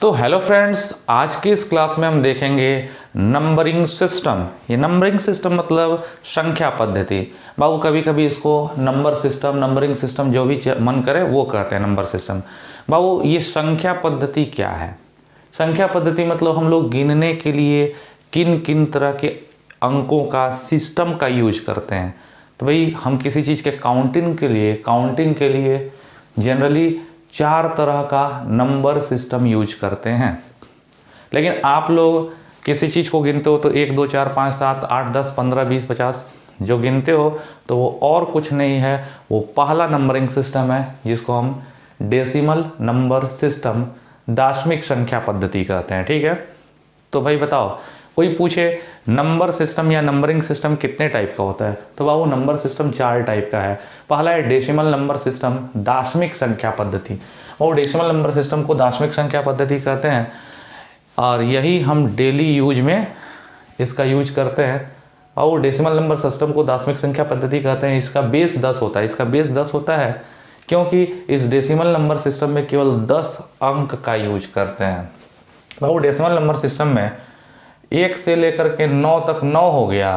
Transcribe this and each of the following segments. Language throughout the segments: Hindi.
तो हेलो फ्रेंड्स, आज की इस क्लास में हम देखेंगे नंबरिंग सिस्टम। ये नंबरिंग सिस्टम मतलब संख्या पद्धति। बाबू कभी कभी इसको नंबर सिस्टम, नंबरिंग सिस्टम जो भी मन करे वो कहते हैं नंबर सिस्टम। बाबू ये संख्या पद्धति क्या है? संख्या पद्धति मतलब हम लोग गिनने के लिए किन किन तरह के अंकों का सिस्टम का यूज करते हैं। तो भाई हम किसी चीज़ के काउंटिंग के लिए जनरली 4 तरह का नंबर सिस्टम यूज करते हैं। लेकिन आप लोग किसी चीज़ को गिनते हो तो 1 2 4 5 7 8 10 15 20 50 जो गिनते हो तो वो और कुछ नहीं है, वो पहला नंबरिंग सिस्टम है जिसको हम डेसिमल नंबर सिस्टम, दशमिक संख्या पद्धति कहते हैं। ठीक है, तो भाई बताओ, कोई पूछे नंबर सिस्टम या नंबरिंग सिस्टम कितने टाइप का होता है, तो बाबू नंबर सिस्टम 4 टाइप का है। पहला है डेसिमल नंबर सिस्टम, दशमिक संख्या पद्धति। और डेसिमल नंबर सिस्टम को दशमिक संख्या पद्धति कहते हैं और यही हम डेली यूज में इसका यूज करते हैं। और डेसिमल नंबर सिस्टम को दशमिक संख्या पद्धति कहते हैं। इसका बेस 10 होता है। इसका बेस 10 होता है क्योंकि इस डेसिमल नंबर सिस्टम में केवल 10 अंक का यूज करते हैं। बाबू डेसिमल नंबर सिस्टम में 1 से लेकर के 9 तक 9 हो गया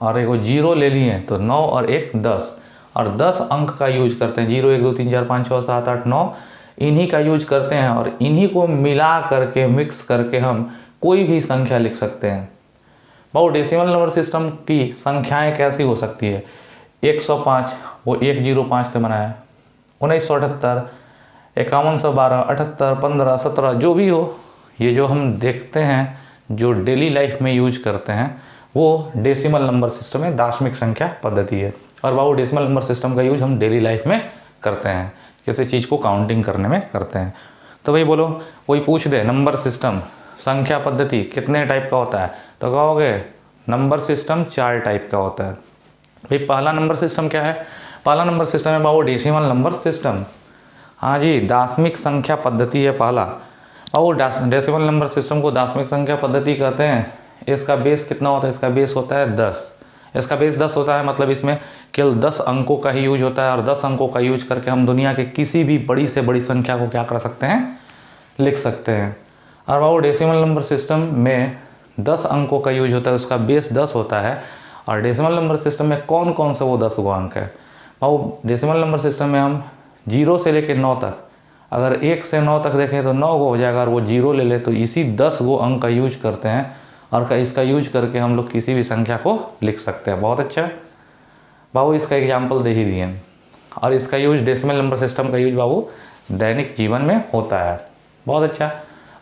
और एगो 0 ले लिए तो 9 और 1 10 और 10 अंक का यूज करते हैं। 0 1 2 3 4 5 6 7 8 9 इन्हीं का यूज करते हैं और इन्हीं को मिला करके मिक्स करके हम कोई भी संख्या लिख सकते हैं। बाबू डेसिमल नंबर सिस्टम की संख्याएं कैसी हो सकती है? 105 वो 105 से बना है, 1978 5112 78 15 17 जो भी हो, ये जो हम देखते हैं जो डेली लाइफ में यूज करते हैं वो डेसिमल नंबर सिस्टम है, दशमिक संख्या पद्धति है। और बाबू डेसिमल नंबर सिस्टम का यूज हम डेली लाइफ में करते हैं, किसी चीज़ को काउंटिंग करने में करते हैं। तो भाई बोलो, कोई पूछ दे नंबर सिस्टम संख्या पद्धति कितने टाइप का होता है, तो कहोगे नंबर सिस्टम 4 टाइप का होता है। भाई पहला नंबर सिस्टम क्या है? पहला नंबर सिस्टम है बाबू डेसिमल नंबर सिस्टम। हाँ जी, दशमिक संख्या पद्धति है पहला। और डेसिमल नंबर सिस्टम को दशमिक संख्या पद्धति कहते हैं। इसका बेस कितना होता है? इसका बेस होता है 10। इसका बेस 10 होता है मतलब इसमें केवल 10 अंकों का ही यूज होता है और 10 अंकों का यूज करके हम दुनिया के किसी भी बड़ी से बड़ी संख्या को क्या कर सकते हैं? लिख सकते हैं। और बाबू डेसिमल नंबर सिस्टम में 10 अंकों का यूज होता है, उसका बेस 10 होता है। और डेसिमल नंबर सिस्टम में कौन कौन से वो 10 गो अंक है? बाबू डेसिमल नंबर सिस्टम में हम 0 से लेकर 9 तक, अगर 1 से 9 तक देखें तो 9 गो हो जाएगा और वो 0 ले ले तो इसी 10 गो अंक का यूज करते हैं और इसका यूज करके हम लोग किसी भी संख्या को लिख सकते हैं। बहुत अच्छा बाबू, इसका एग्जाम्पल दे ही दिए। और इसका यूज डेसिमल नंबर सिस्टम का यूज बाबू दैनिक जीवन में होता है। बहुत अच्छा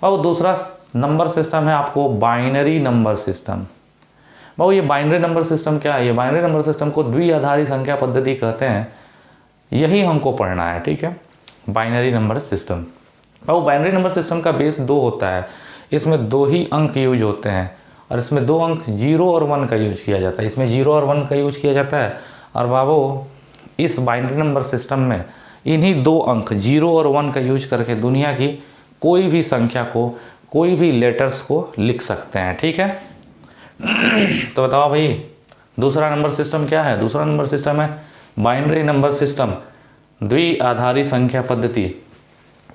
बाबू, दूसरा नंबर सिस्टम है आपको बाइनरी नंबर सिस्टम। बाबू ये बाइनरी नंबर सिस्टम क्या है? ये बाइनरी नंबर सिस्टम को द्विआधारी संख्या पद्धति कहते हैं। यही हमको पढ़ना है। ठीक है, बाइनरी नंबर सिस्टम। बाबू बाइनरी नंबर सिस्टम का बेस 2 होता है। इसमें 2 ही अंक यूज होते हैं और इसमें 2 अंक 0 और 1 का यूज किया जाता है। इसमें 0 और 1 का यूज किया जाता है। और बाबू इस बाइनरी नंबर सिस्टम में इन्हीं 2 अंक 0 और 1 का यूज करके दुनिया की कोई भी संख्या को, कोई भी लेटर्स को लिख सकते हैं। ठीक है, तो बताओ भाई दूसरा नंबर सिस्टम क्या है? दूसरा नंबर सिस्टम है बाइनरी नंबर सिस्टम, द्विआधारी संख्या पद्धति।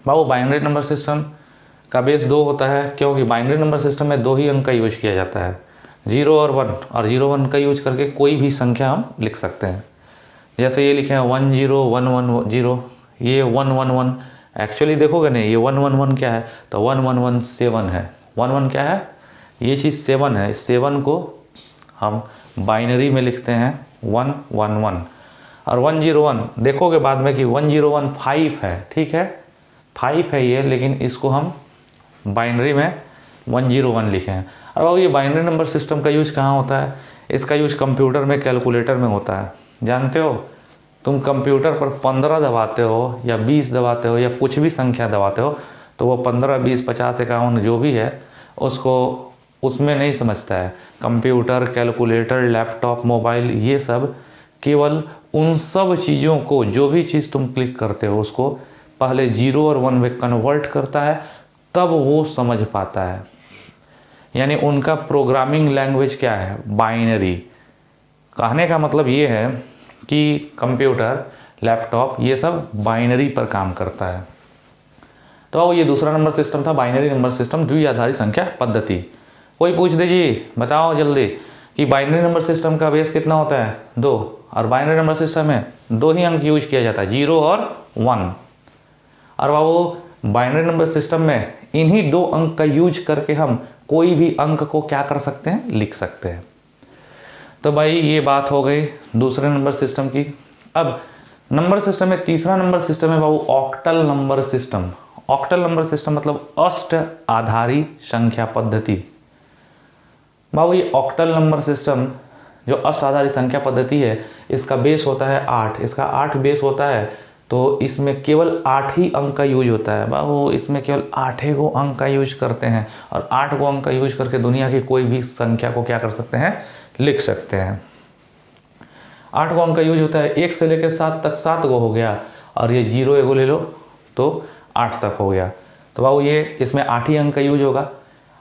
बाबू बाइनरी नंबर सिस्टम का बेस 2 होता है क्योंकि बाइनरी नंबर सिस्टम में 2 ही अंक का यूज किया जाता है, 0 और 1। और 0 1 का यूज करके कोई भी संख्या हम लिख सकते हैं। जैसे ये लिखे हैं 1 0 1 1 0, ये 1 1 1। एक्चुअली देखोगे नहीं, ये 1 1 1 क्या है? तो 1 1 1 7 है। 1 1 क्या है? ये चीज़ 7 है। 7 को हम बाइनरी में लिखते हैं 1 1 1। और 1 0 1 देखोगे बाद में कि 1 0 1 5 है। ठीक है, 5 है ये, लेकिन इसको हम बाइनरी में 1 0 1 लिखे हैं। और बाबू ये बाइनरी नंबर सिस्टम का यूज कहाँ होता है? इसका यूज कंप्यूटर में, कैलकुलेटर में होता है। जानते हो, तुम कंप्यूटर पर 15 दबाते हो या 20 दबाते हो या कुछ भी संख्या दबाते हो तो वो 15 20 50 51 जो भी है उसको उसमें नहीं समझता है। कंप्यूटर, कैलकुलेटर, लैपटॉप, मोबाइल, ये सब केवल उन सब चीज़ों को, जो भी चीज़ तुम क्लिक करते हो उसको पहले 0 और 1 में कन्वर्ट करता है, तब वो समझ पाता है। यानी उनका प्रोग्रामिंग लैंग्वेज क्या है? बाइनरी। कहने का मतलब ये है कि कंप्यूटर, लैपटॉप ये सब बाइनरी पर काम करता है। तो बाबू ये दूसरा नंबर सिस्टम था बाइनरी नंबर सिस्टम, द्विआधारी संख्या पद्धति। कोई पूछ दे जी बताओ जल्दी कि बाइनरी नंबर सिस्टम का बेस कितना होता है 2, और बाइनरी नंबर सिस्टम में 2 ही अंक यूज किया जाता है 0 और 1। और बाबू बाइनरी नंबर सिस्टम में इन्हीं 2 अंक का यूज करके हम कोई भी अंक को क्या कर सकते हैं, लिख सकते हैं। तो भाई ये बात हो गई दूसरे नंबर सिस्टम की। अब नंबर सिस्टम में तीसरा नंबर सिस्टम है बाबू octal number system. Octal number system मतलब अष्ट आधारी संख्या पद्धति। बाबू ये ऑक्टल नंबर सिस्टम जो अष्ट आधारी संख्या पद्धति है, इसका बेस होता है 8। इसका 8 बेस होता है, तो इसमें केवल 8 ही अंक का यूज होता है बाबू। इसमें केवल 8 गो अंक का यूज करते हैं, और 8 गो अंक का यूज करके दुनिया की कोई भी संख्या को क्या कर सकते हैं, लिख सकते हैं। 8 गो अंक का यूज होता है, 1 से लेकर 7 तक 7 गो हो गया, और ये 0 एगो ले लो तो 8 तक हो गया। तो बाबू ये इसमें 8 ही अंक का यूज होगा।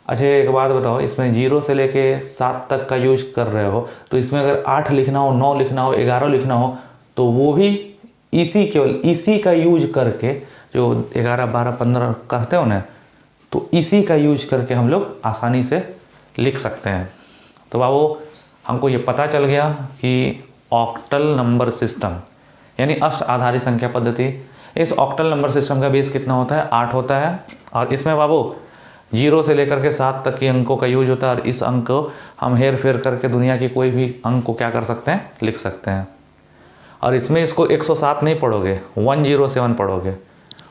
अच्छा एक बात बताओ, इसमें 0 से लेके 7 तक का यूज कर रहे हो, तो इसमें अगर 8 लिखना हो, 9 लिखना हो, 11 लिखना हो, तो वो भी केवल इसी का यूज करके, जो 11, 12, 15 कहते हो ना, तो इसी का यूज करके हम लोग आसानी से लिख सकते हैं। तो बाबू हमको ये पता चल गया कि ऑक्टल नंबर सिस्टम यानी अष्ट आधारी संख्या पद्धति, इस ऑक्टल नंबर सिस्टम का बेस कितना होता है, 8 होता है। और इसमें बाबू 0 से लेकर के 7 तक के अंकों का यूज होता है, और इस अंक को हम हेर फेर करके दुनिया की कोई भी अंक को क्या कर सकते हैं, लिख सकते हैं। और इसमें इसको 107 नहीं पढ़ोगे, 107 पढ़ोगे।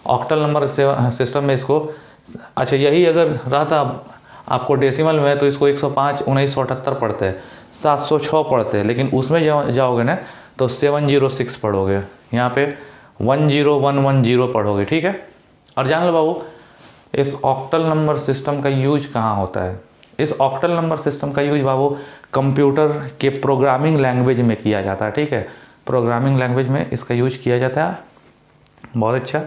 ऑक्टल नंबर सिस्टम में इसको, अच्छा यही अगर रहता आपको डेसिमल में, तो इसको 105, 1978 पढ़ते हैं, 706 पढ़ते हैं, लेकिन उसमें जाओगे ना तो 706 पढ़ोगे, यहाँ पे 10110 पढ़ोगे, ठीक है। और जान लो बाबू इस ऑक्टल नंबर सिस्टम का यूज कहाँ होता है। इस ऑक्टल नंबर सिस्टम का यूज बाबू कंप्यूटर के प्रोग्रामिंग लैंग्वेज में किया जाता है, ठीक है। प्रोग्रामिंग लैंग्वेज में इसका यूज किया जाता है, बहुत अच्छा।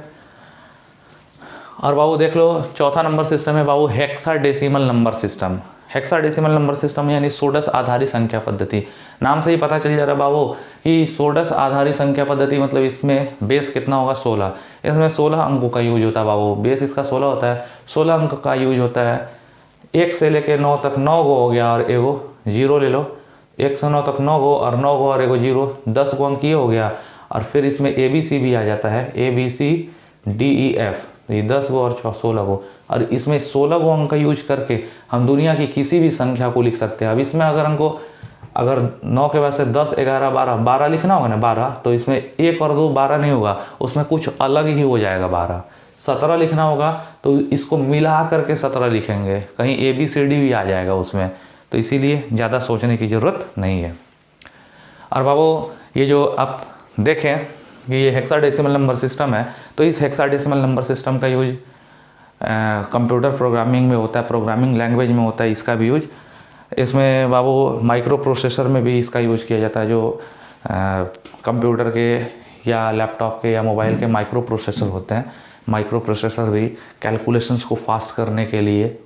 और बाबू देख लो चौथा नंबर सिस्टम है बाबू hexadecimal number system. Hexadecimal number system यानी षोडश आधारी संख्या पद्धति। नाम से ही पता चल जा रहा है बाबू कि षोडश आधारी संख्या पद्धति मतलब इसमें बेस कितना होगा, 16। इसमें 16 अंकों का यूज होता है बाबू, बेस इसका 16 होता है, 16 अंक का यूज होता है। 1 से लेकर 9 तक 9 गो हो गया, और एगो 0 ले लो, 1 से 9 तक 9 गो, और 9 गो और एगो 0, 10 गो अंक ये हो गया। और फिर इसमें ABC भी आ जाता है, ABCDEF, ये 10 गो और 16 गो, और इसमें 16 गो अंक का यूज करके हम दुनिया की किसी भी संख्या को लिख सकते हैं। अब इसमें अगर हमको 9 के बाद से 10, 11, 12 लिखना होगा ना 12, तो इसमें 1 और 2 12 नहीं होगा, उसमें कुछ अलग ही हो जाएगा 12। 17 लिखना होगा तो इसको मिला करके 17 लिखेंगे, कहीं ABCD भी आ जाएगा उसमें, तो इसीलिए ज़्यादा सोचने की ज़रूरत नहीं है। और बाबू ये जो आप देखें कि ये हेक्साडेसिमल नंबर सिस्टम है, तो इस हेक्साडेसिमल नंबर सिस्टम का यूज कंप्यूटर प्रोग्रामिंग में होता है, प्रोग्रामिंग लैंग्वेज में होता है इसका भी यूज। इसमें बाबू माइक्रो प्रोसेसर में भी इसका यूज किया जाता है, जो कंप्यूटर के या लैपटॉप के या मोबाइल के माइक्रो प्रोसेसर होते हैं। माइक्रो प्रोसेसर भी कैलकुलेशंस को फास्ट करने के लिए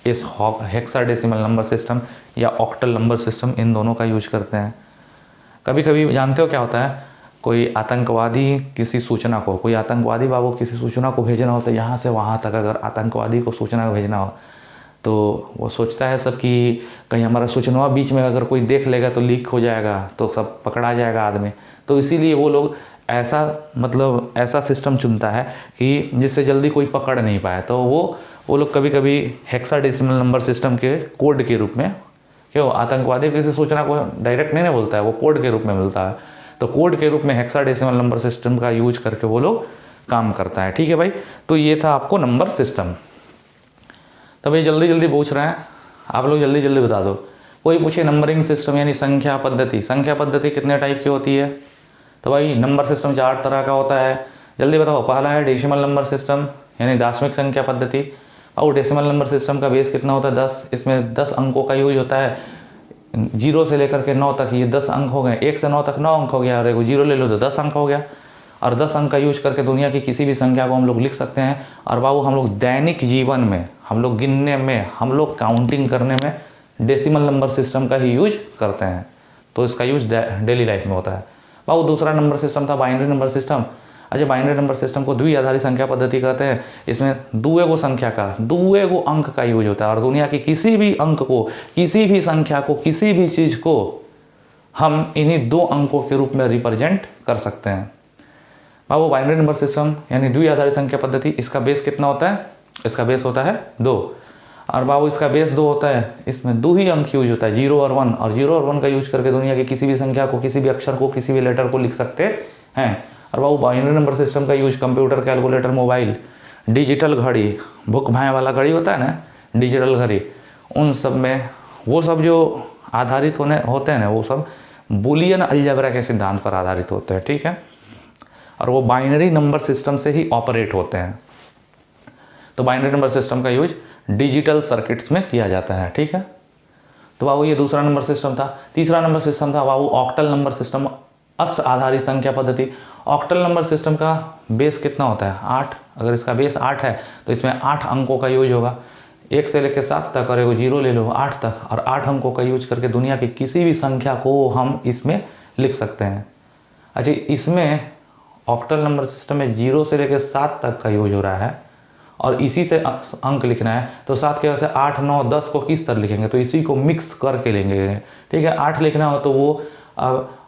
इस हेक्साडेसिमल नंबर सिस्टम या ऑक्टल नंबर सिस्टम, इन दोनों का यूज करते हैं। कभी कभी जानते हो क्या होता है, कोई आतंकवादी किसी सूचना को, कोई आतंकवादी बाबू किसी सूचना को भेजना होता है, यहाँ से वहाँ तक अगर आतंकवादी को सूचना भेजना हो, तो वो सोचता है सब कि कहीं हमारा सूचना बीच में अगर कोई देख लेगा तो लीक हो जाएगा, तो सब पकड़ा जाएगा आदमी। तो इसीलिए वो लोग ऐसा सिस्टम चुनता है कि जिससे जल्दी कोई पकड़ नहीं पाए। तो वो लोग कभी कभी हेक्साडेसिमल नंबर सिस्टम के कोड के रूप में, क्यों आतंकवादी किसी सूचना को डायरेक्ट नहीं बोलता है, वो कोड के रूप में मिलता है, तो कोड के रूप में हेक्साडेसिमल नंबर सिस्टम का यूज करके वो लोग काम करता है, ठीक है भाई। तो ये था आपको नंबर सिस्टम। तो भाई जल्दी जल्दी पूछ रहे हैं आप लोग, जल्दी जल्दी बता दो। कोई पूछे नंबरिंग सिस्टम यानी संख्या पद्धति, संख्या पद्धति कितने टाइप की होती है, तो भाई नंबर सिस्टम 4 तरह का होता है, जल्दी बताओ। पहला है डेसिमल नंबर सिस्टम यानी दशमिक संख्या पद्धति। और डेसिमल नंबर सिस्टम का बेस कितना होता है, 10। इसमें 10 अंकों का यूज होता है, 0 से लेकर के 9 तक, ये 10 अंक हो गए। 1 से 9 तक 9 अंक हो गया, और एगो 0 ले लो तो 10 अंक हो गया। और 10 अंक का यूज करके दुनिया की किसी भी संख्या को हम लोग लिख सकते हैं। और बाबू हम लोग दैनिक जीवन में, हम लोग गिनने में, हम लोग काउंटिंग करने में डेसिमल नंबर सिस्टम का ही यूज करते हैं, तो इसका यूज डेली लाइफ में होता है। बाबू दूसरा नंबर सिस्टम था बाइनरी नंबर सिस्टम। अच्छा, बाइनरी नंबर सिस्टम को द्विआधारी संख्या पद्धति कहते हैं। इसमें दुएगो संख्या का, दुएगो अंक का यूज होता है और दुनिया की किसी भी अंक को, किसी भी संख्या को, किसी भी चीज़ को हम इन्हीं दो अंकों के रूप में रिप्रेजेंट कर सकते हैं। बाबू बाइनरी नंबर सिस्टम यानी द्विआधारी संख्या पद्धति, इसका बेस कितना होता है? इसका बेस होता है 2। और बाबू इसका बेस 2 होता है, इसमें 2 ही अंक यूज होता है, 0 और 1, और 0 और 1 का यूज करके दुनिया की किसी भी संख्या को, किसी भी अक्षर को, किसी भी लेटर को लिख सकते हैं। और बाबू बाइनरी नंबर सिस्टम का use computer, calculator, mobile, digital घड़ी, भुक भाए वाला घड़ी होता है ना, डिजिटल घड़ी, उन सब में वो सब जो आधारित होते हैं ना, वो सब बुलियन अलजेब्रा के सिद्धांत पर आधारित होते हैं, ठीक है। और वो बाइनरी नंबर सिस्टम से ही ऑपरेट होते हैं। तो बाइनरी नंबर सिस्टम का यूज डिजिटल सर्किट्स में किया जाता है, ठीक है। तो बाबू ये दूसरा नंबर सिस्टम था। तीसरा नंबर सिस्टम था बाबू ऑक्टल नंबर सिस्टम, अष्ट आधारित संख्या पद्धति। ऑक्टल नंबर सिस्टम का बेस कितना होता है? 8। अगर इसका बेस 8 है तो इसमें 8 अंकों का यूज होगा, 1 से लेकर 7 तक, और एगो 0 ले लो 8 तक, और 8 अंकों का यूज करके दुनिया की किसी भी संख्या को हम इसमें लिख सकते हैं। अच्छा, इसमें ऑक्टल नंबर सिस्टम में 0 से लेकर 7 तक का यूज हो रहा है और इसी से अंक लिखना है। तो 7 के वजह से 8, 9, 10 को किस तरह लिखेंगे? तो इसी को मिक्स करके लेंगे, ठीक है। 8 लिखना हो तो वो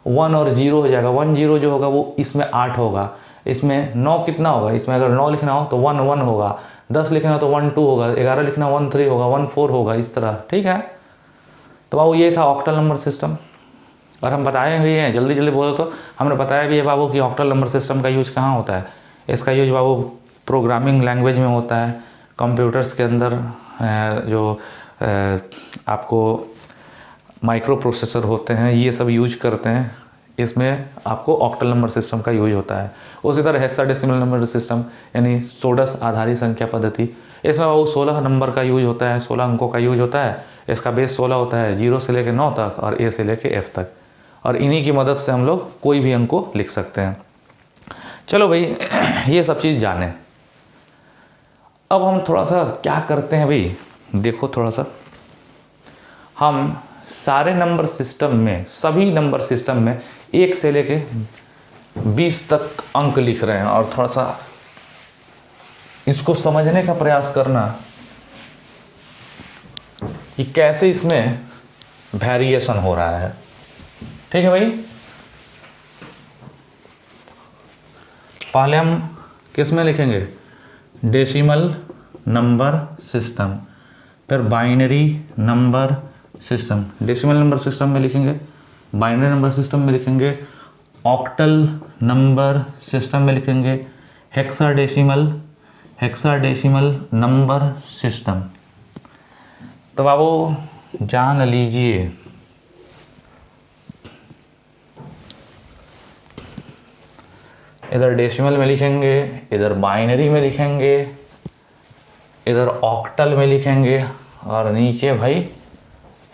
1 और 0 हो जाएगा, 1 0 जो होगा वो इसमें 8 होगा। इसमें 9 कितना होगा? इसमें अगर 9 लिखना हो तो 1 1 होगा, 10 लिखना हो तो 1 2 होगा, 11 लिखना 1 3 होगा, 1 4 होगा, इस तरह, ठीक है। तो बाबू ये था ऑक्टल नंबर सिस्टम। और हम बताए हुए हैं, जल्दी जल्दी बोलो तो हमने बताया भी है बाबू कि ऑक्टल नंबर सिस्टम का यूज कहाँ होता है। इसका यूज बाबू प्रोग्रामिंग लैंग्वेज में होता है, कंप्यूटर्स के अंदर जो आपको माइक्रो प्रोसेसर होते हैं ये सब यूज करते हैं, इसमें आपको ऑक्टल नंबर सिस्टम का यूज होता है। उसी तरह हेक्साडेसिमल नंबर सिस्टम यानी षोडश आधारित संख्या पद्धति, इसमें बाबू 16 नंबर का यूज होता है, 16 अंकों का यूज होता है। इसका बेस 16 होता है, 0 से लेकर 9 तक और ए से लेकर एफ तक, और इन्हीं की मदद से हम लोग कोई भी अंक को लिख सकते हैं। चलो भाई, ये सब चीज़ जाने। अब हम थोड़ा सा क्या करते हैं भाई, देखो थोड़ा सा, हम सारे नंबर सिस्टम में, सभी नंबर सिस्टम में 1 से लेके 20 तक अंक लिख रहे हैं, और थोड़ा सा इसको समझने का प्रयास करना कि कैसे इसमें वेरिएशन हो रहा है, ठीक है भाई। पहले हम किस में लिखेंगे? डेसिमल नंबर सिस्टम, फिर binary number system. Decimal number system में लिखेंगे, बाइनरी नंबर सिस्टम में लिखेंगे, ऑक्टल नंबर सिस्टम में लिखेंगे, हेक्साडेसिमल नंबर सिस्टम। तो बाबू जान लीजिए, इधर डेसिमल में लिखेंगे, इधर बाइनरी में लिखेंगे, इधर ऑक्टल में लिखेंगे, और नीचे भाई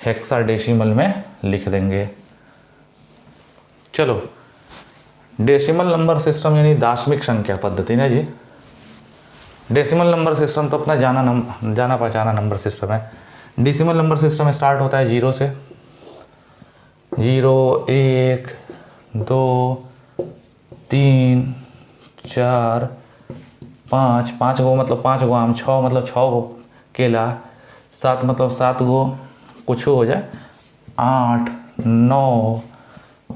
हेक्साडेसिमल में लिख देंगे। चलो, डेसिमल नंबर सिस्टम यानी दाशमिक संख्या पद्धति ना जी। डेसिमल नंबर सिस्टम तो अपना जाना पहचाना नंबर सिस्टम है। डेसिमल नंबर सिस्टम स्टार्ट होता है 0 से, 0 1 2 3 4 5, 5 गो मतलब 5 गो आम, 6 मतलब 6 गो केला, 7 मतलब 7 गो कुछ हो जाए, 8 9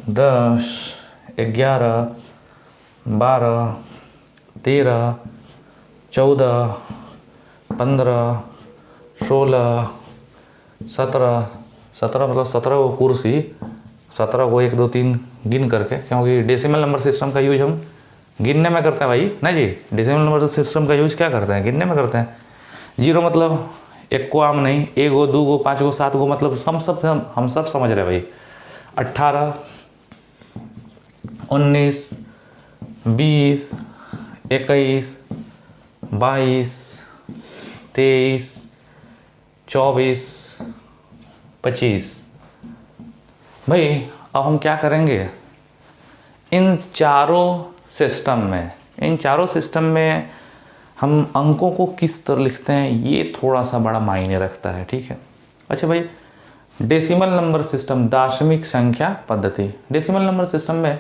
10 11 12 13 14 15 16 17 मतलब 17 गो कुर्सी, 17 को 1 2 3 गिन करके, क्योंकि डेसिमल नंबर सिस्टम का यूज हम गिनने में करते हैं भाई ना जी। डेसिमल नंबर सिस्टम का यूज क्या करते हैं? गिनने में करते हैं। 0 मतलब 1 को आम नहीं, 1 गो 2 गो 5 गो 7 गो मतलब हम सब समझ रहे भाई। 18 19 20 21 22 23 24 25। भाई अब हम क्या करेंगे, इन चारों सिस्टम में हम अंकों को किस तरह लिखते हैं ये थोड़ा सा बड़ा मायने रखता है, ठीक है। अच्छा भाई, डेसिमल नंबर सिस्टम दाशमिक संख्या पद्धति। डेसिमल नंबर सिस्टम में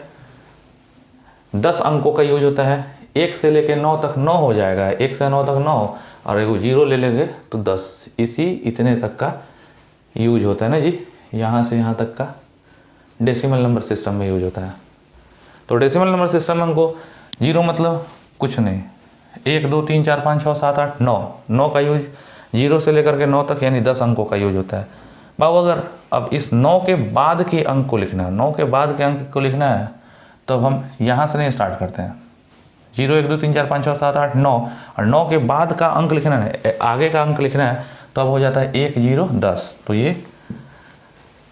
10 अंकों का यूज होता है। 1 से लेके 9 तक 9 हो जाएगा, 1 से 9 तक 9, और एगो 0 ले लेंगे तो 10। इतने तक का यूज होता है ना जी, यहाँ से यहाँ तक का डेसिमल नंबर सिस्टम में यूज होता है। तो डेसिमल नंबर सिस्टम में हमको 0 मतलब कुछ नहीं, 1 2 3 4 5 6 7 8 9, 9 का यूज 0 से लेकर के 9 तक यानी 10 अंकों का यूज होता है। बाबू अगर अब इस 9 के बाद के अंक को लिखना है, 9 के बाद के अंक को लिखना है, तो हम यहाँ से नहीं स्टार्ट करते हैं। 0 1 2 3 4 5 6 7 8 9, और 9 के बाद का अंक लिखना है, आगे का अंक लिखना है, तो अब हो जाता है 1 0 10। तो ये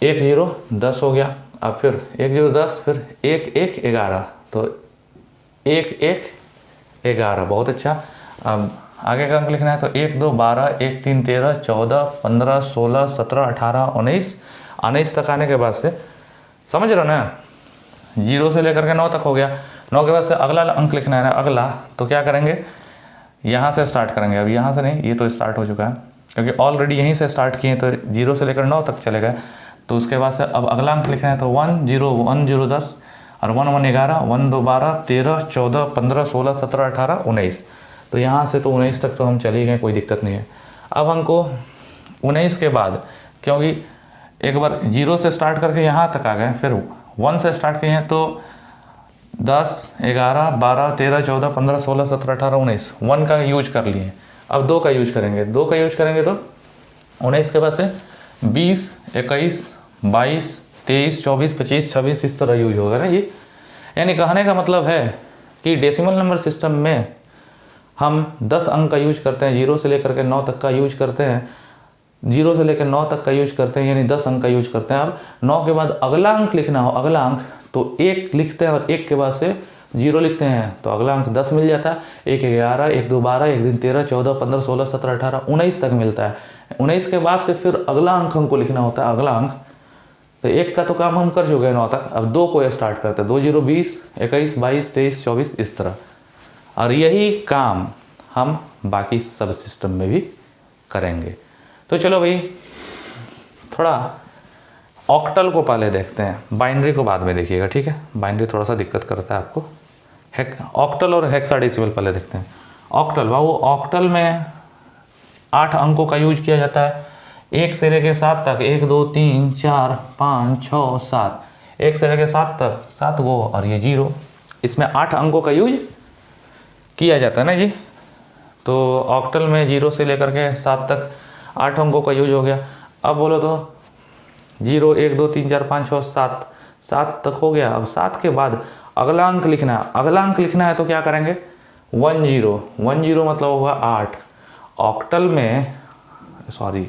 1 0 10 हो गया। अब फिर 1 0 10, फिर 1 1 11, तो 1 1 11, बहुत अच्छा। अब आगे का अंक लिखना है, तो 1 2 12, 1 3 13 14 15 16 17 18 19, 19 तक आने के बाद से समझ रहे हो ना, 0 से लेकर के 9 तक हो गया। 9 के बाद से अगला अंक लिखना है ना, अगला, तो क्या करेंगे, यहाँ से स्टार्ट करेंगे। अब यहाँ से नहीं, ये तो स्टार्ट हो चुका है, क्योंकि ऑलरेडी यहीं से स्टार्ट किए, तो 0 से लेकर 9 तक चले गए। तो उसके बाद से अब अगला अंक लिखना है, तो 1 0 1 0 10, और 1 1 11, 1 2 12 13 14 15 16 17 18 19। तो यहाँ से तो 19 तक तो हम चले गए, कोई दिक्कत नहीं है। अब हमको 19 के बाद, क्योंकि एक बार 0 से स्टार्ट करके यहाँ तक आ गए, फिर 1 से स्टार्ट किए हैं, तो 10 11 12 13 14 15 16 17 18 19, 1 का यूज कर लिए। अब 2 का यूज करेंगे, 2 का यूज करेंगे तो 19 के बाद से 20 21 22 23 24 25 26 इस तरह यूज होगा ना जी। यानी कहने का मतलब है कि डेसिमल नंबर सिस्टम में हम 10 अंक का यूज करते हैं, 0 से लेकर के 9 तक का यूज करते हैं, 0 से लेकर 9 तक का यूज करते हैं, यानी 10 अंक का यूज करते हैं। अब 9 के बाद अगला अंक लिखना हो, अगला अंक, तो 1 लिखते हैं, और 1 के बाद से 0 लिखते हैं, तो अगला अंक 10 मिल जाता है। 1 11 1 2 12 1 3 13 14 15 16 17 18 19 तक मिलता है। 19 के बाद से फिर अगला अंक हमको लिखना होता है, अगला अंक। तो 1 का तो काम हम कर चुके हैं 9 तक, अब 2 को स्टार्ट करते हैं, 2 0 20 21 22 23 24 इस तरह। और यही काम हम बाकी सब सिस्टम में भी करेंगे। तो चलो भाई, थोड़ा ऑक्टल को पहले देखते हैं, बाइनरी को बाद में देखिएगा, ठीक है। बाइनरी थोड़ा सा दिक्कत करता है आपको। ऑक्टल और हेक्साडेसिमल पहले देखते हैं। ऑक्टल, बाबू ऑक्टल में 8 अंकों का यूज किया जाता है, 1 से लेकर 7 तक, 1 2 3 4 5 6 7, 1 से लेकर 7 तक 7 गो, और ये 0, इसमें 8 अंकों का यूज किया जाता है ना जी। तो ऑक्टल में 0 से लेकर के 7 तक 8 अंकों का यूज हो गया। अब बोलो तो 0 1 2 3 4 5 6 7, 7 तक हो गया। अब 7 के बाद अगला अंक लिखना है, अगला अंक लिखना है, तो क्या करेंगे, 1 0 1 0 मतलब होगा 8। ऑक्टल में सॉरी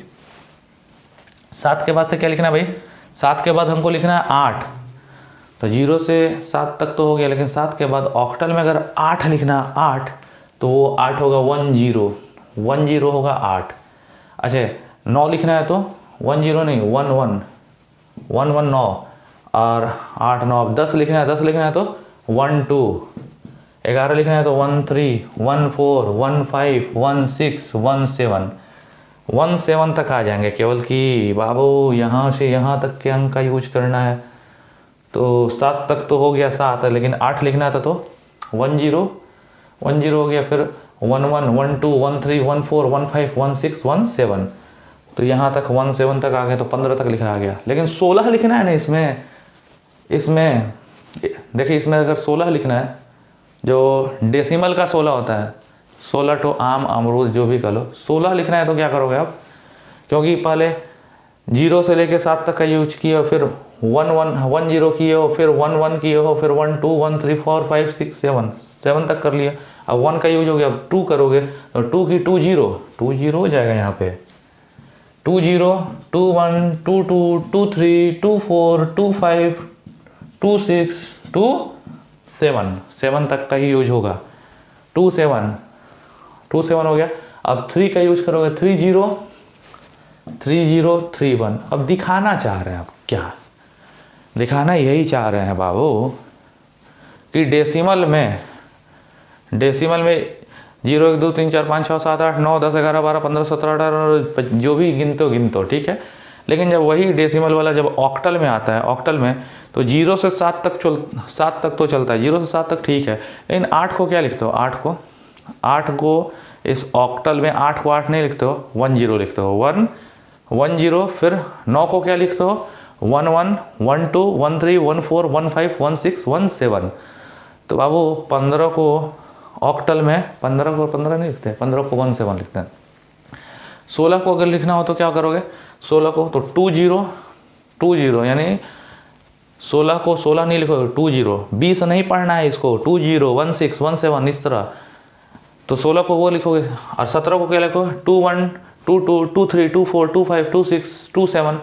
7 के बाद से क्या लिखना है भाई, 7 के बाद हमको लिखना है 8। तो 0 से 7 तक तो हो गया, लेकिन 7 के बाद ऑक्टल में अगर 8 लिखना, 8, तो वो 8 होगा 1 0 1 0 होगा 8। अच्छा 9 लिखना है, तो 1 0 नहीं 1 1 1 1 9, और 8 9। अब 10 लिखना है, 10 लिखना है तो 1 2। 11 लिखना है तो 1 3 1 4 1 5 1 6 1 7 1 7 तक आ जाएंगे। केवल कि बाबू यहाँ से यहाँ तक के अंक का यूज करना है, तो 7 तक तो हो गया 7, लेकिन 8 लिखना था, तो 1 0 1 0 हो गया, फिर 1 1 1 2 1 3 1 4 1 5 1 6 1 7, तो यहाँ तक 1 7 तक आ गए, तो 15 तक लिखा आ गया। लेकिन 16 लिखना है ना इसमें देखिए, इसमें अगर 16 लिखना है, जो डेसिमल का 16 होता है, 16 तो आम अमरूद जो भी करो, 16 लिखना है, तो क्या करोगे आप, क्योंकि पहले 0 से लेके 7 तक का यूज किए हो, फिर 1 1 1 0 किए हो, फिर 1 1 किए हो, फिर 1 2 1 3 4 5 6 7 तक कर लिए। अब 1 का यूज हो गया, अब 2 करोगे, तो 2 की 2 0 हो जाएगा यहाँ पे, 2 0 2 1 2 2 2 3 2 4 2 5 2 6 2 7 तक का ही यूज होगा, 2 7 हो गया। अब 3 का यूज करोगे, 3 0 3 1। अब दिखाना चाह रहे हैं आप, क्या दिखाना यही चाह रहे हैं बाबू, कि डेसिमल में 0 1 2 3 4 5 6 7 8 9 10 11 12 15 17 18 जो भी गिनतो, ठीक है। लेकिन जब वही डेसिमल वाला जब ऑक्टल में आता है, ऑक्टल में तो 0 से 7 तक तो चलता है, 0 से 7 तक ठीक है। लेकिन 8 को क्या लिखते हो, 8 को इस ऑक्टल में 8 को 8 नहीं लिखते हो, 1 0 लिखते हो, 1 1 0। फिर 9 को क्या लिखते हो, 1 1 1 2 1 3 1 4 1 5 1 6 1 7। तो बाबू 15 को ऑक्टल में 15 को 15 नहीं लिखते, 15 को 1 7 लिखते हैं। 16 को अगर लिखना हो तो क्या करोगे, 16 को तो 2 0 यानी 16 को 16 नहीं लिखोगे, 2 0। 20 नहीं पढ़ना है इसको, 2 0 1 6 1 7 इस तरह। तो 16 को वो लिखोगे। और 17 को क्या लिखोगे, 2 1 2 2 2 3 2 4 2 5 2 6 2 7।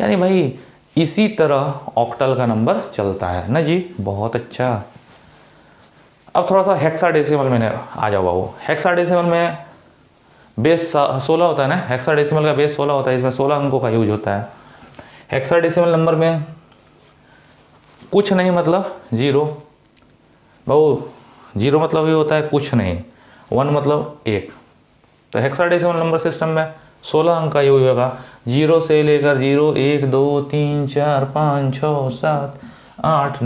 यानी भाई इसी तरह ऑक्टल का नंबर चलता है ना जी, बहुत अच्छा। अब थोड़ा सा हेक्साडेसिमल में आ जाओ बाबू। हेक्साडेसिमल में बेस 16 होता है ना, हेक्साडेसिमल का बेस 16 होता है, इसमें 16 अंकों का यूज होता है। हेक्साडेसिमल नंबर में कुछ नहीं मतलब 0 बाबू, 0 मतलब ये होता है कुछ नहीं, 1 मतलब 1। तो हेक्साडेसिमल नंबर सिस्टम में 16 अंक का यूज होगा। 0 से लेकर 0 1 2 3 4 5 6 7 8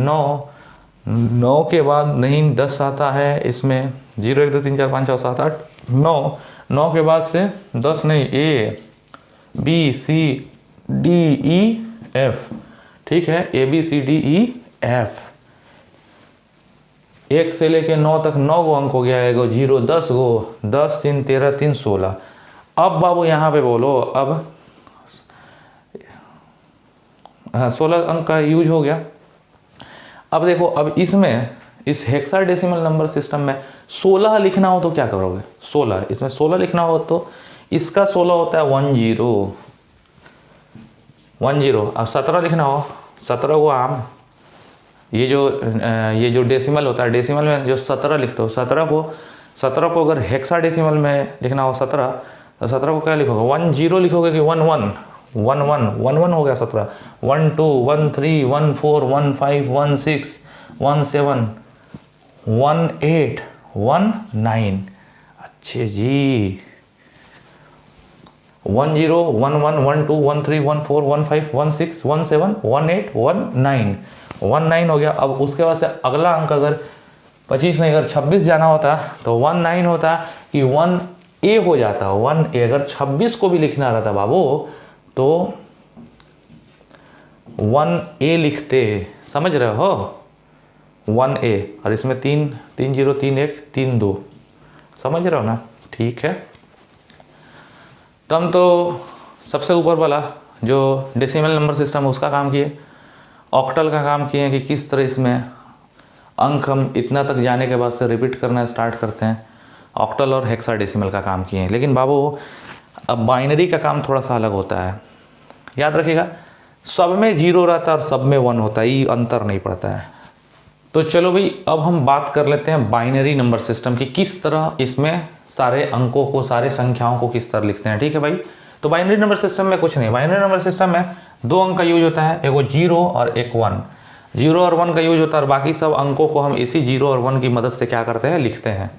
9 के बाद नहीं 10 आता है इसमें, 0 1 2 3 4 5 6 7 8 9 के बाद से 10 नहीं, A B C D E F, ठीक है, A B C D E F। 1 से लेके 9 तक 9 गो अंक हो गया, 1 0 10 गो, 10 3 13 3 16। अब बाबू यहाँ पे बोलो, अब 16 अंक का यूज हो गया। अब देखो, अब इसमें इस हेक्साडेसिमल नंबर सिस्टम में 16 लिखना हो तो क्या करोगे, 16 इसमें 16 लिखना हो तो इसका 16 होता है 1 0 1 0। अब 17 लिखना हो, 17 को आम ये जो डेसिमल होता है, डेसिमल में जो 17 लिखते हो, 17 को अगर हेक्साडेसिमल में लिखना हो 17, तो 17 को क्या लिखोगे, 1 0 लिखोगे कि 1 1 1 1 1 1 हो गया 17। 1 2 1 3 1 4 1 5 1 6 1 7 1 8 1 9। अच्छे जी, 1 0 1 1 1 2 1 3 1 4 1 5 1 6 1 7 1 8 1 9 1 9 हो गया। अब उसके बाद से अगला अंक अगर 25 नहीं, अगर 26 जाना होता तो 1 9 होता कि 1 A हो जाता, 1 A। अगर 26 को भी लिखना रहता बाबू तो 1 A लिखते, समझ रहे हो, 1 A। और इसमें 3 0 3 1 3 2, समझ रहे हो ना, ठीक है। तो हम तो सबसे ऊपर वाला जो डेसिमल नंबर सिस्टम है उसका काम किए, ऑक्टल का काम किए कि किस तरह इसमें अंक हम इतना तक जाने के बाद से रिपीट करना स्टार्ट करते हैं। ऑक्टल और हेक्साडेसिमल का काम किए। लेकिन बाबू अब बाइनरी का काम थोड़ा सा अलग होता है, याद रखिएगा, सब में 0 रहता है और सब में 1 होता है, ये अंतर नहीं पड़ता है। तो चलो भाई, अब हम बात कर लेते हैं बाइनरी नंबर सिस्टम की, किस तरह इसमें सारे अंकों को, सारे संख्याओं को किस तरह लिखते हैं, ठीक है भाई। तो बाइनरी नंबर सिस्टम में कुछ नहीं, बाइनरी नंबर सिस्टम में 2 अंक का यूज होता है, एक वो 0 और एक 1। 0 और 1 का यूज होता है और बाकी सब अंकों को हम इसी 0 और 1 की मदद से क्या करते हैं, लिखते हैं।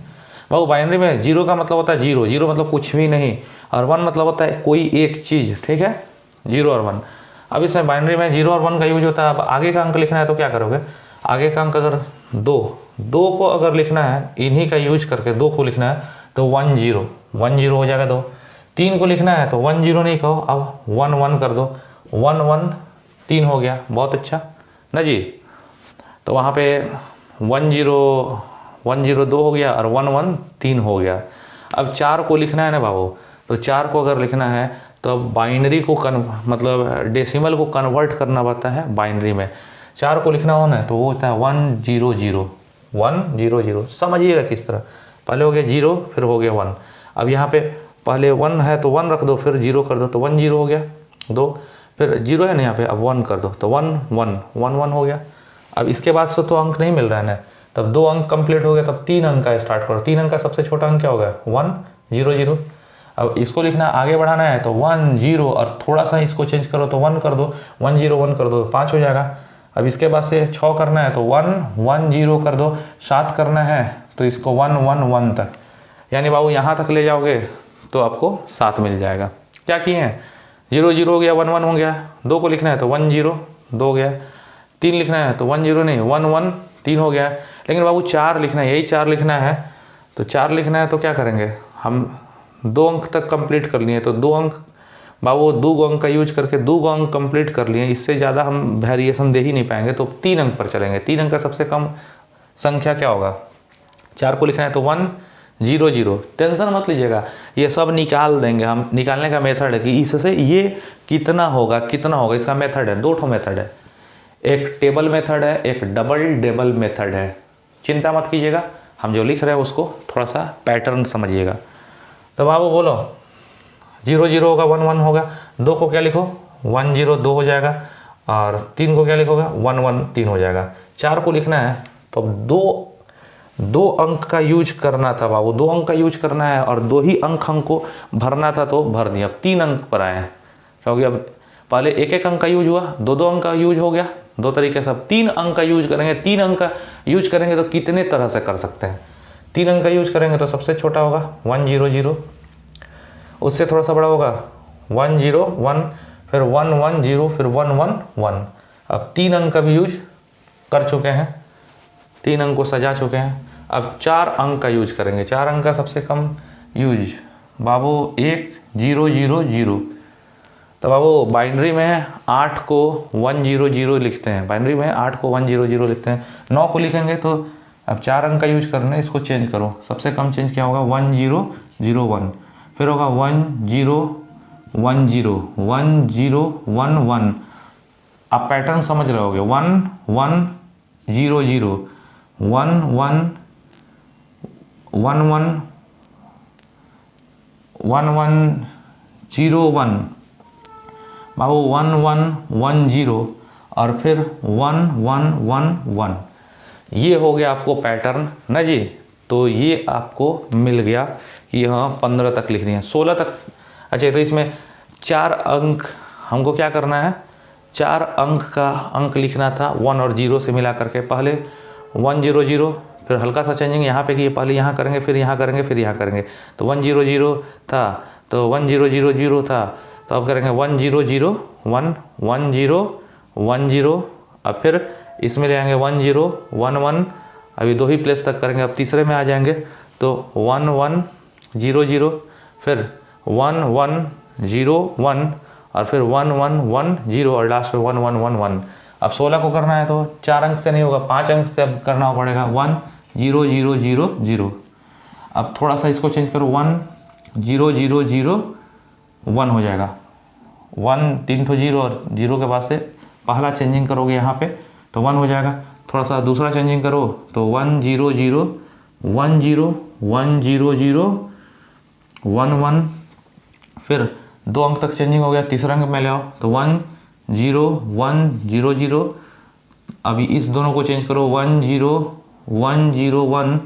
बाबू बाइनरी में 0 का मतलब होता है 0 0 मतलब कुछ भी नहीं, और 1 मतलब होता है कोई एक चीज़, ठीक है, 0 और 1। अब इसमें बाइनरी में 0 और 1 का यूज होता है। अब आगे का अंक लिखना है तो क्या करोगे, आगे का अंक अगर 2 को अगर लिखना है, इन्हीं का यूज करके 2 को लिखना है तो 1 0 हो जाएगा 2। 3 को लिखना है तो 1 0 नहीं कहो, अब 1 1 कर दो, 1 1 3 हो गया, बहुत अच्छा ना जी। तो वहाँ पे 1 0 2 हो गया और 1 1 3 हो गया। अब 4 को लिखना है ना बाबू, तो 4 को अगर लिखना है तो अब बाइनरी को मतलब डेसिमल को कन्वर्ट करना पड़ता है बाइनरी में। 4 को लिखना हो ना तो वो होता है 1 0 0 1 0 0। समझिएगा किस तरह, पहले हो गया 0 फिर हो गया 1। अब यहाँ पे पहले 1 है तो 1 रख दो, फिर 0 कर दो तो 1 0 हो गया 2, फिर 0 है ना यहाँ पे, अब 1 कर दो तो 1 1 1 1 हो गया। अब इसके बाद से तो अंक नहीं मिल रहा है ना, तब 2 अंक कंप्लीट हो गया, तब 3 अंक का स्टार्ट करो। 3 अंक का सबसे छोटा अंक क्या होगा, 1 0 0। अब इसको लिखना आगे बढ़ाना है तो 1 0 और थोड़ा सा इसको चेंज करो तो 1 कर दो, 1 0 1 कर दो तो 5 हो जाएगा। अब इसके बाद से 6 करना है तो 1 1 0 कर दो, 7 करना है तो इसको 1 1 1 तक, यानी बाबू यहाँ तक ले जाओगे तो आपको 7 मिल जाएगा। क्या किए हैं, 0 0 हो गया, 1 1 हो गया। 2 को लिखना है तो 1 0 2 हो गया, 3 लिखना है तो 1 0 नहीं 1 1 3 हो गया। लेकिन बाबू 4 लिखना है, यही 4 लिखना है, तो 4 लिखना है तो क्या करेंगे हम 2 अंक तक कंप्लीट कर लिए, तो 2 अंक बाबू 2 अंक का यूज करके 2 अंक कंप्लीट कर लिए, इससे ज़्यादा हम वेरिएशन दे ही नहीं पाएंगे, तो 3 अंक पर चलेंगे। 3 अंक का सबसे कम संख्या क्या होगा, 4 को लिखना है तो 1 0 0। टेंशन मत लीजिएगा, ये सब निकाल देंगे हम। निकालने का मेथड है कि इससे ये कितना होगा, इसका मेथड है, 2 ठो मेथड है, एक टेबल मेथड है, एक डबल टेबल मेथड है। चिंता मत कीजिएगा, हम जो लिख रहे हैं उसको थोड़ा सा पैटर्न समझिएगा। तो बाबू बोलो 0 0 होगा, 1 1 होगा, 2 को क्या लिखो 1 0 2 हो जाएगा, और 3 को क्या लिखोगे 1 1 3 हो जाएगा। 4 को लिखना है तो अब 2 अंक का यूज करना था बाबू, 2 अंक का यूज करना है और 2 ही अंक हमको भरना था तो भर दिया। अब 3 अंक पर आए हैं क्योंकि अब पहले 1 अंक का यूज हुआ, 2 अंक का यूज हो गया, 2 तरीके से। अब 3 अंक का यूज करेंगे, 3 अंक का यूज करेंगे तो कितने तरह से कर सकते हैं। 3 अंक का यूज करेंगे तो सबसे छोटा होगा 1 0 0, उससे थोड़ा सा बड़ा होगा 1 0 1, फिर 1 1 0, फिर 1 1 1। अब 3 अंक का भी यूज कर चुके हैं, 3 अंक को सजा चुके हैं। अब 4 अंक का यूज करेंगे। 4 अंक का सबसे कम यूज बाबू 1 0 0 0। तो बाबू बाइनरी में 8 को 1 0 0 लिखते हैं, बाइनरी में 8 को 1 0 0 लिखते हैं। 9 को लिखेंगे तो अब 4 अंक का यूज करना है, इसको चेंज करो। सबसे कम चेंज क्या होगा 1 0 0 1, फिर होगा 1 0 1 0 1 0 1 1। आप पैटर्न समझ रहे होगे, 1 1 0 0 1 1 1 1 1 1 0 1, बाबू 1 1 1 0 और फिर 1 1 1 1। ये हो गया आपको पैटर्न ना जी। तो ये आपको मिल गया कि यहाँ 15 तक लिख दिए, 16 तक। अच्छा तो इसमें 4 अंक हमको क्या करना है, 4 अंक का अंक लिखना था 1 और 0 से मिला करके। पहले 1 0 0, फिर हल्का सा चेंजिंग यहाँ पे किए, पहले यहाँ करेंगे, फिर यहाँ करेंगे, फिर यहाँ करेंगे। तो 1 0 0 था तो 1 0 0 0 था, तो अब करेंगे 1 0 0 1 1 0 1 0। अब फिर इसमें ले आएंगे 1 0 1 1, अभी 2 ही प्लेस तक करेंगे। अब तीसरे में आ जाएंगे तो 1 1 0 0, फिर 1 1 0 1 और फिर 1 1 1 0 और लास्ट में 1 1 1 1। अब 16 को करना है तो 4 अंक से नहीं होगा, 5 अंक से अब करना पड़ेगा 1 0 0 0 0। अब थोड़ा सा इसको चेंज करो, 1 0 0 0 1 हो जाएगा। 1 3 ठो 0 और 0 के बाद से पहला चेंजिंग करोगे यहाँ पे तो 1 हो जाएगा। थोड़ा सा दूसरा चेंजिंग करो तो 1 0 0 1 0 1 0 0 1 1, फिर 2 अंक तक चेंजिंग हो गया। तीसरा अंक में ले आओ तो 1 0 1 0 0। अभी इस दोनों को चेंज करो 1 0 1 0 1,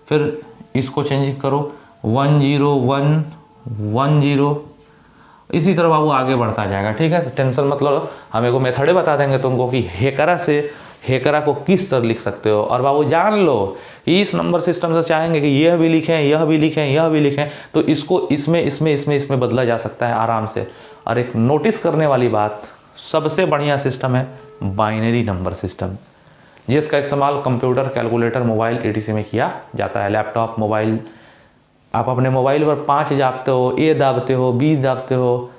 फिर इसको चेंज करो 1 0 1 1 0। इसी तरह बाबू आगे बढ़ता जाएगा, ठीक है। तो टेंशन मतलब हमें को मेथडे बता देंगे तुमको कि हेकरा से हेकरा को किस तरह लिख सकते हो। और बाबू जान लो इस नंबर सिस्टम से चाहेंगे कि यह भी लिखें, यह भी लिखें, यह भी लिखें, तो इसको इसमें इसमें इसमें इसमें बदला जा सकता है आराम से। और एक नोटिस करने वाली बात, सबसे बढ़िया सिस्टम है बाइनरी नंबर सिस्टम, जिसका इस्तेमाल कंप्यूटर, कैलकुलेटर, मोबाइल etc में किया जाता है। लैपटॉप, मोबाइल, आप अपने मोबाइल पर 5 दाबते हो, ए दाबते हो, 20 दाबते हो,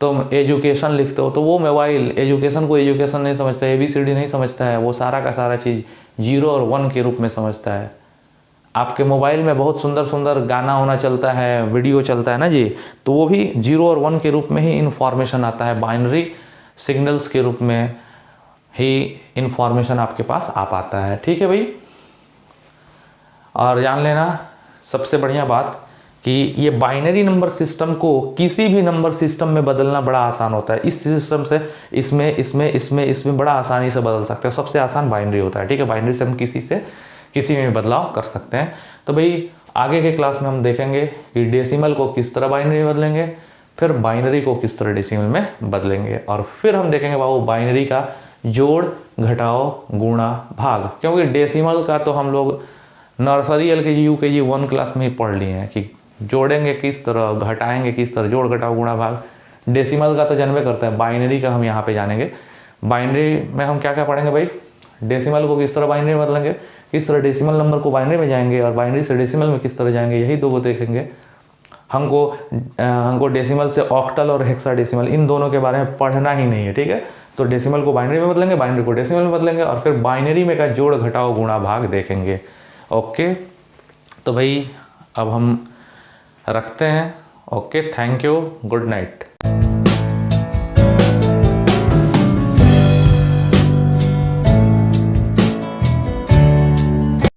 तुम एजुकेशन लिखते हो, तो वो मोबाइल एजुकेशन को एजुकेशन नहीं समझता है, ABCD नहीं समझता है, वो सारा का सारा चीज़ 0 और 1 के रूप में समझता है। आपके मोबाइल में बहुत सुंदर सुंदर गाना होना चलता है, वीडियो चलता है ना जी, तो वो भी 0 और 1 के रूप में ही इन्फॉर्मेशन आता है, बाइनरी सिग्नल्स के रूप में ही इन्फॉर्मेशन आपके पास आ पाता है, ठीक है भाई। और जान लेना सबसे बढ़िया बात कि ये बाइनरी नंबर सिस्टम को किसी भी नंबर सिस्टम में बदलना बड़ा आसान होता है। इस सिस्टम से इसमें इसमें इसमें इसमें बड़ा आसानी से बदल सकते हैं। सबसे आसान बाइनरी होता है, ठीक है। बाइनरी से हम किसी में बदलाव कर सकते हैं। तो भाई आगे के क्लास में हम देखेंगे कि डेसिमल को किस तरह बाइनरी में बदलेंगे, फिर बाइनरी को किस तरह डेसिमल में बदलेंगे, और फिर हम देखेंगे बाबू बाइनरी का जोड़, घटाओ, गुणा, भाग। क्योंकि डेसिमल का तो हम लोग नर्सरी LKG UKG 1 क्लास में ही पढ़ लिए हैं कि जोड़ेंगे किस तरह, घटाएंगे किस तरह, जोड़ घटाओ गुणा भाग। डेसिमल का तो जानबे करता है, बाइनरी का हम यहाँ पे जानेंगे बाइनरी में हम क्या क्या पढ़ेंगे भाई, डेसिमल को किस तरह बाइनरी में बदलेंगे, किस तरह डेसिमल नंबर को बाइनरी में जाएंगे, और बाइनरी से डेसिमल में किस तरह जाएंगे, यही दो को देखेंगे। हमको डेसिमल से ऑक्टल और हेक्साडेसिमल इन दोनों के बारे में पढ़ना ही नहीं है, ठीक है। तो डेसिमल को बाइनरी में बदलेंगे, बाइनरी को डेसिमल में बदलेंगे, और फिर बाइनरी में का जोड़ घटाव गुणा भाग देखेंगे। ओके, तो भाई अब हम रखते हैं। Okay, thank you, good night.